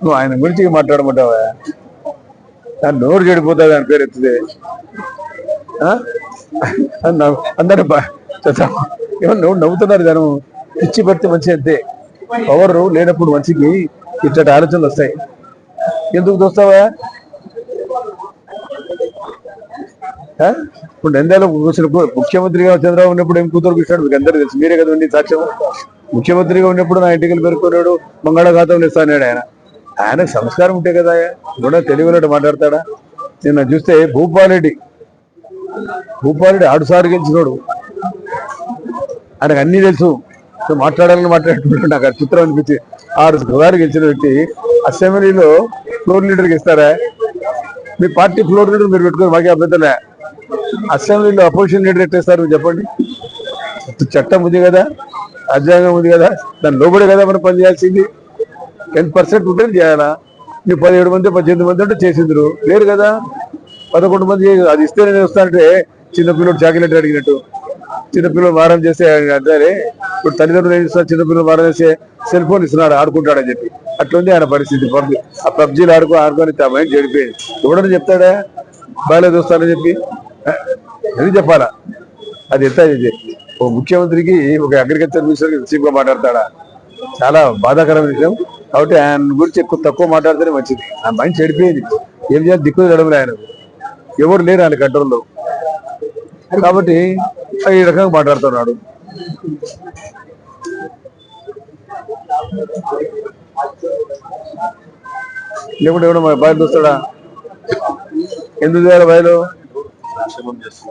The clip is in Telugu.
నువ్వు ఆయన గురించి మాట్లాడమంటావా? నోరు చెడిపోతుంది అని పేరు ఎత్తుదే. అందరూ ఏమన్నా నవ్వుతున్నారు జనం. పిచ్చి పడితే మంచి అంతే. పవర్ లేనప్పుడు మంచికి ఇట్లాంటి ఆలోచనలు వస్తాయి. ఎందుకు చూస్తావా? ఇప్పుడు నంద్యాల ముఖ్యమంత్రిగా చంద్రబాబు ఉన్నప్పుడు ఏం కూతురు కూర్చాడు మీకు అందరూ తెలుసు. మీరే కదా ఉండి సాక్ష్యం. ముఖ్యమంత్రిగా ఉన్నప్పుడు నా ఇంటికి పేర్కొన్నాడు, మంగళఘాతం ఇస్తాడు ఆయన. ఆయనకు సంస్కారం ఉంటే కదా, కూడా తెలివినట్టు మాట్లాడతాడా? నిన్న చూస్తే భూపాలరెడ్డి ఆడుసారి గెలిచినోడు, ఆయనకు అన్నీ తెలుసు. మాట్లాడాలని మాట్లాడుతున్నాడు. నాకు ఆ చిత్రం అనిపించి 6 గెలిచిన వ్యక్తి అసెంబ్లీలో ఫ్లోర్ లీడర్కి ఇస్తారా? మీ పార్టీ ఫ్లోర్ లీడర్ మీరు పెట్టుకుని మాకే అభ్యంతరలే. అసెంబ్లీలో అపోజిషన్ లీడర్ ఎట్టేస్తారు చెప్పండి? చట్టం ఉంది కదా, రాజ్యాంగం ఉంది కదా, దాని లోబడి కదా మనం పనిచేయాల్సింది. 10% ఉంటే చేయాలా? మీరు 17 మంది 18 మంది అంటే చేసిండ్రు లేరు కదా. 11 మంది అది ఇస్తే నేను వస్తానంటే చిన్నపిల్లడు చాక్లెట్ అడిగినట్టు. చిన్నపిల్లలు మారం చేస్తే అంటారే. ఇప్పుడు తల్లిదండ్రులు ఏం ఇస్తున్నారు? చిన్నపిల్లలు మారం చేస్తే సెల్ ఫోన్ ఇస్తున్నాడు, ఆడుకుంటాడని చెప్పి. అట్లుంది ఆయన పరిస్థితి. ఆ పబ్జీలు ఆడుకొని మైండ్ చెడిపోయింది. ఎవడని చెప్తాడా బాగాలేదు వస్తానని చెప్పి? అది చెప్పాలా? అది ఎంత ఓ ముఖ్యమంత్రికి ఒక అగ్రికల్చర్ మినిస్టర్ చీఫ్ గా మాట్లాడతాడా? చాలా బాధాకరమైన విషయం. కాబట్టి ఆయన గురించి ఎక్కువ తక్కువ మాట్లాడితేనే మంచిది. ఆ మైండ్ చెడిపోయింది. ఏం చేయాలి? దిక్కు నడవలే ఆయన. ఎవరు లేరు ఆయన కంట్రోల్లో. కాబట్టి ఈ రకంగా మాట్లాడుతున్నాడు. లేకుంటే ఎవడో బయలు చూస్తాడా? ఎందుకు చేయాలి బయలు?